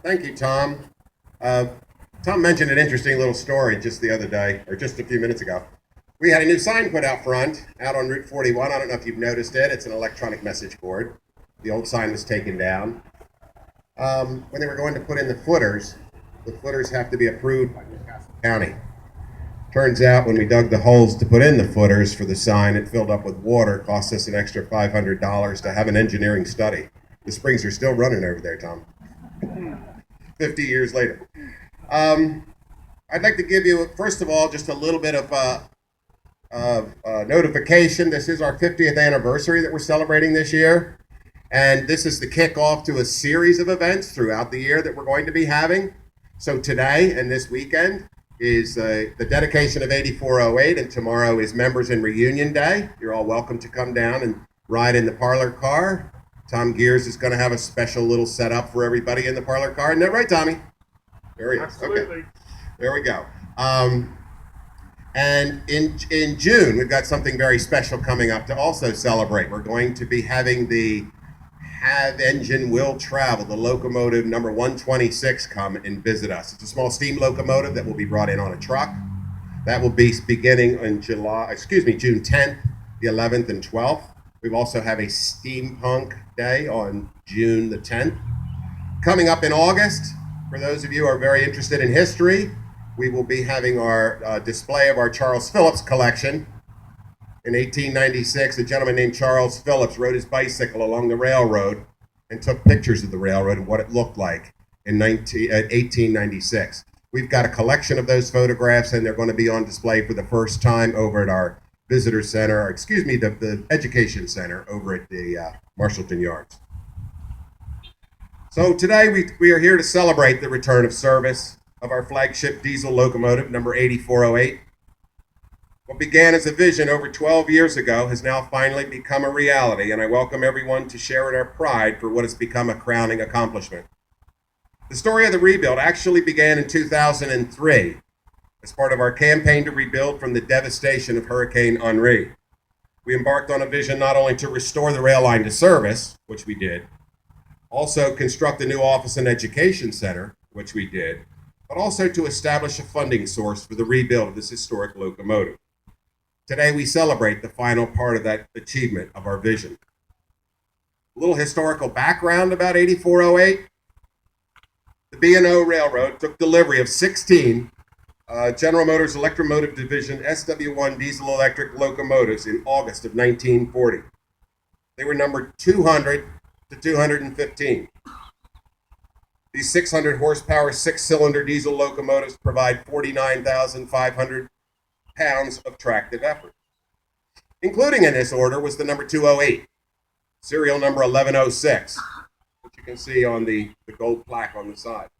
Thank you, Tom. Uh, Tom mentioned an interesting little story just the other day, or just a few minutes ago. We had a new sign put out front, out on Route 41. I don't know if you've noticed it. It's an electronic message board. The old sign was taken down. When they were going to put in the footers have to be approved by Newcastle County. Turns out when we dug the holes to put in the footers for the sign, it filled up with water, cost us an extra $500 to have an engineering study. The springs are still running over there, Tom. 50 years later. I'd like to give you, first of all, just a little bit of notification. This is our 50th anniversary that we're celebrating this year. And this is the kickoff to a series of events throughout the year that we're going to be having. So today and this weekend is the dedication of 8408, and tomorrow is Members and Reunion Day. You're all welcome to come down and ride in the parlor car. Tom Gears is going to have a special little setup for everybody in the parlor car. Isn't that right, Tommy? There he is. Absolutely. Okay. There we go. And in June, we've got something very special coming up to also celebrate. We're going to be having the Have Engine Will Travel, the locomotive number 126, come and visit us. It's a small steam locomotive that will be brought in on a truck. That will be beginning in June 10th, the 11th, and 12th. We also have a steampunk day on June the 10th. Coming up in August, for those of you who are very interested in history, we will be having our display of our Charles Phillips collection. In 1896, a gentleman named Charles Phillips rode his bicycle along the railroad and took pictures of the railroad and what it looked like in 1896. We've got a collection of those photographs, and they're going to be on display for the first time over at our visitor center, the education center over at the Marshallton Yards. So today we are here to celebrate the return of service of our flagship diesel locomotive, number 8408. What began as a vision over 12 years ago has now finally become a reality, and I welcome everyone to share in our pride for what has become a crowning accomplishment. The story of the rebuild actually began in 2003 as part of our campaign to rebuild from the devastation of Hurricane Henri. We embarked on a vision not only to restore the rail line to service, which we did, also construct a new office and education center, which we did, but also to establish a funding source for the rebuild of this historic locomotive. Today we celebrate the final part of that achievement of our vision. A little historical background about 8408. The B&O Railroad took delivery of 16 General Motors Electromotive Division SW1 diesel electric locomotives in August of 1940. They were numbered 200 to 215. These 600 horsepower, six-cylinder diesel locomotives provide 49,500 pounds of tractive effort. Including in this order was the number 208, serial number 1106, which you can see on the gold plaque on the side.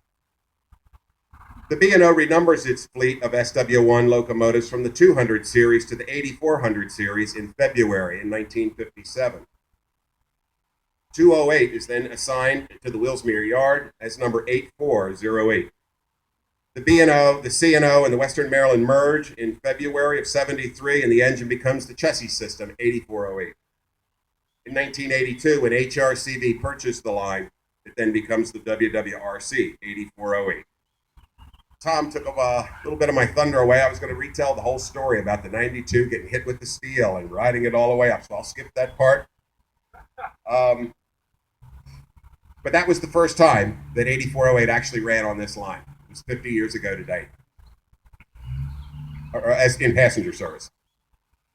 The B&O renumbers its fleet of SW1 locomotives from the 200 series to the 8400 series in February in 1957. 208 is then assigned to the Willsmere Yard as number 8408. The B&O, the C&O, and the Western Maryland merge in February of 73, and the engine becomes the chassis system 8408. In 1982, when HRCV purchased the line, it then becomes the WWRC 8408. Tom took a little bit of my thunder away. I was going to retell the whole story about the 92 getting hit with the steel and riding it all the way up, so I'll skip that part. But that was the first time that 8408 actually ran on this line. It was 50 years ago today, or as in passenger service.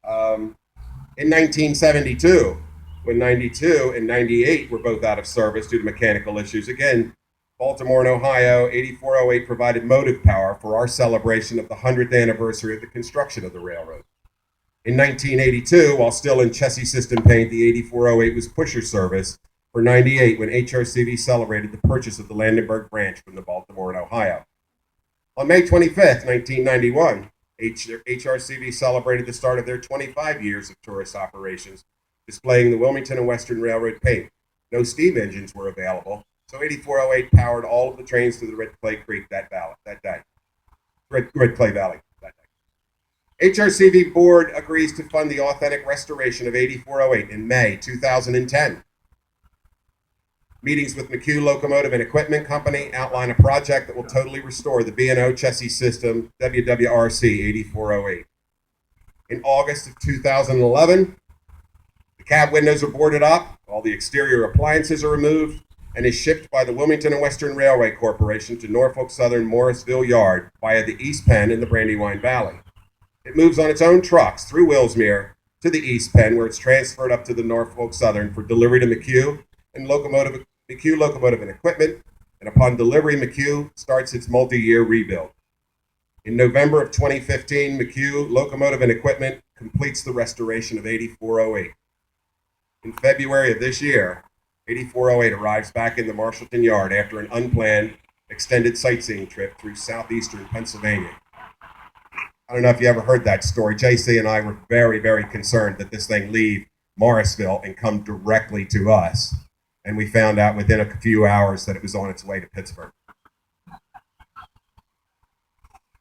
In 1972, when 92 and 98 were both out of service due to mechanical issues, again, Baltimore and Ohio, 8408 provided motive power for our celebration of the 100th anniversary of the construction of the railroad. In 1982, while still in chassis system paint, the 8408 was pusher service for 98 when HRCV celebrated the purchase of the Landenberg branch from the Baltimore and Ohio. On May 25th, 1991, HRCV celebrated the start of their 25 years of tourist operations, displaying the Wilmington and Western Railroad paint. No steam engines were available, so 8408 powered all of the trains through the Red Clay Creek that day. Red Clay Valley that day. HRCV board agrees to fund the authentic restoration of 8408 in May 2010. Meetings with McHugh Locomotive and Equipment Company outline a project that will totally restore the B&O chassis system WWRC 8408. In August of 2011, the cab windows are boarded up, all the exterior appliances are removed, and is shipped by the Wilmington and Western Railway Corporation to Norfolk Southern Morrisville Yard via the East Penn in the Brandywine Valley. It moves on its own trucks through Willsmere to the East Penn, where it's transferred up to the Norfolk Southern for delivery to McHugh Locomotive and Equipment, and upon delivery, McHugh starts its multi-year rebuild. In November of 2015, McHugh Locomotive and Equipment completes the restoration of 8408. In February of this year, 8408 arrives back in the Marshallton Yard after an unplanned extended sightseeing trip through southeastern Pennsylvania. I don't know if you ever heard that story. JC and I were very, very concerned that this thing leave Morrisville and come directly to us. And we found out within a few hours that it was on its way to Pittsburgh.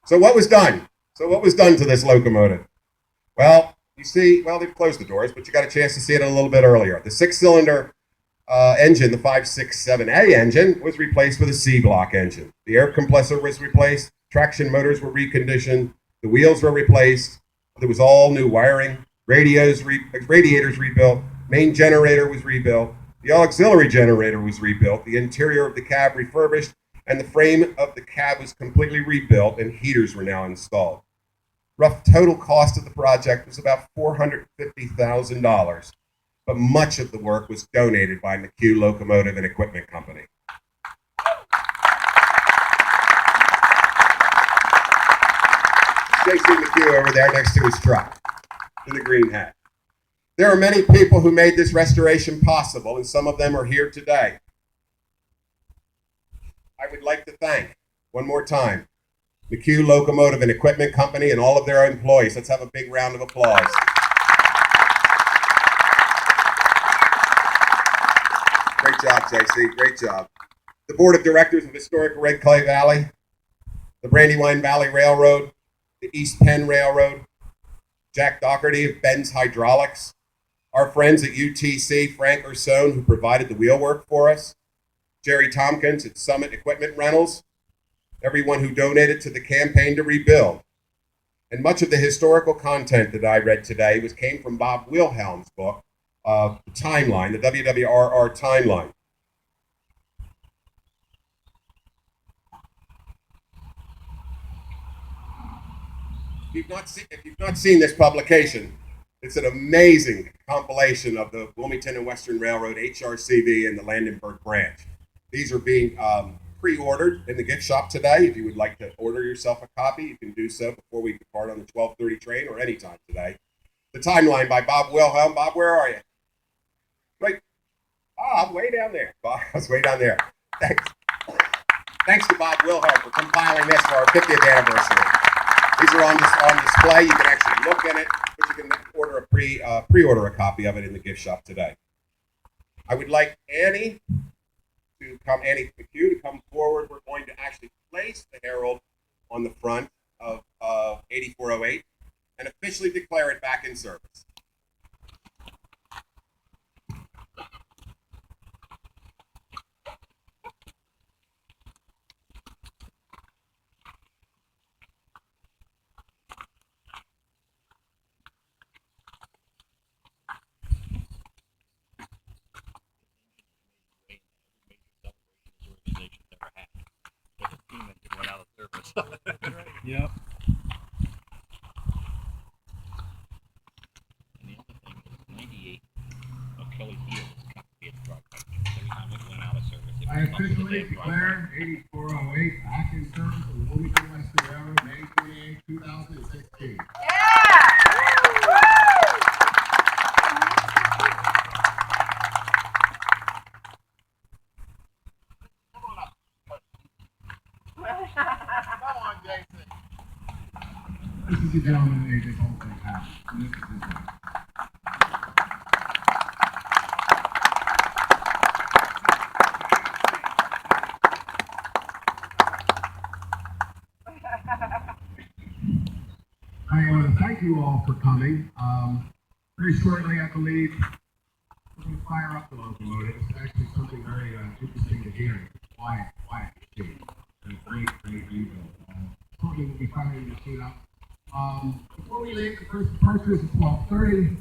So what was done? To this locomotive? Well, you see, they've closed the doors, but you got a chance to see it a little bit earlier. The six-cylinder engine, the 567A engine, was replaced with a C-block engine. The air compressor was replaced, traction motors were reconditioned, the wheels were replaced, there was all new wiring, radiators rebuilt, main generator was rebuilt, the auxiliary generator was rebuilt, the interior of the cab refurbished, and the frame of the cab was completely rebuilt and heaters were now installed. Rough total cost of the project was about $450,000, but much of the work was donated by McHugh Locomotive and Equipment Company. JC McHugh over there next to his truck in the green hat. There are many people who made this restoration possible, and some of them are here today. I would like to thank, one more time, McHugh Locomotive and Equipment Company and all of their employees. Let's have a big round of applause. Great job, JC. Great job. The Board of Directors of Historic Red Clay Valley, the Brandywine Valley Railroad, the East Penn Railroad, Jack Doherty of Ben's Hydraulics, our friends at UTC, Frank Ursone, who provided the wheelwork for us, Jerry Tompkins at Summit Equipment Rentals, everyone who donated to the campaign to rebuild. And much of the historical content that I read today came from Bob Wilhelm's book, The Timeline, the WWRR Timeline. If you've not seen this publication, it's an amazing compilation of the Wilmington and Western Railroad, HRCV, and the Landenberg branch. These are being pre-ordered in the gift shop today. If you would like to order yourself a copy, you can do so before we depart on the 12:30 train or anytime today. The Timeline by Bob Wilhelm. Bob, where are you? Right. I'm way down there. Bob, I was way down there. Thanks to Bob Wilhelm for compiling this for our 50th anniversary. These are on display. You can actually look at it, but you can order pre-order a copy of it in the gift shop today. I would like Annie McHugh to come forward. We're going to actually place the Herald on the front of 8408 and officially declare it back in service. Yep. And the other thing is 98 of Kelly Field is copy of drug coverage. Every time it went out of service, it I was up to the officially damn drug declare 8408 back in service of the Wilmington Western Railroad, May 28, 2016. Come on, Jason. This is the gentleman who made this whole thing happen. And this is his name. I want to thank you all for coming. Very shortly, I believe, we're going to fire up the locomotive. It's actually something very interesting to hear. It's quiet machine. And a great rebuild. Shortly we'll be firing the machine up. Before we leave, the first purchase is 12:30.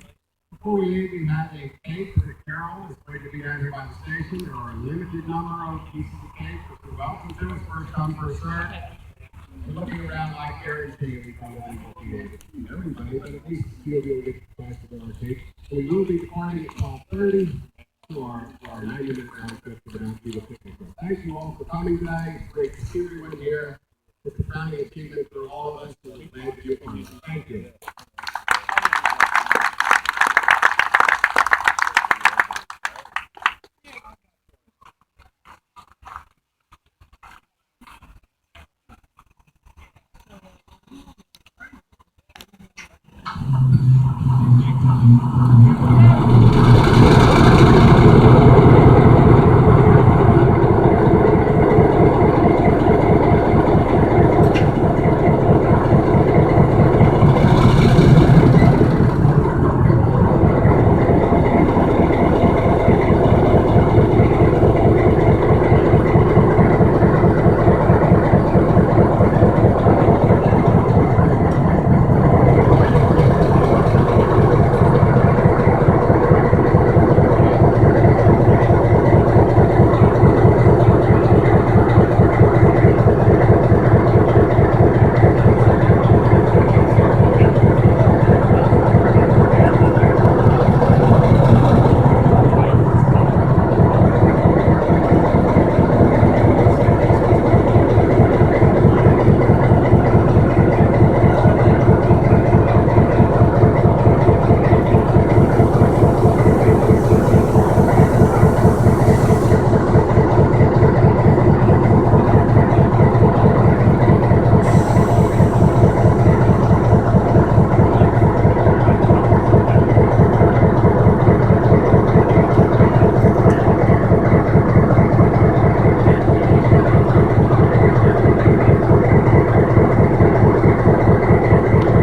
Before we leave, we have a cake for the Carol. It's going to be down here by the station. There are a limited number of pieces of cake that you're welcome to. It's first come, first served. We're looking around like guarantee we probably won't be able to see everybody, but at least you'll be able to get the price of our cake. So we will be departing at 12:30 to our 90-minute round trip to the Baltimore picnic. Thank you all for coming today. It's great to see everyone here. It's a crowning achievement for all of us. So we're glad to be a part of it. Thank you.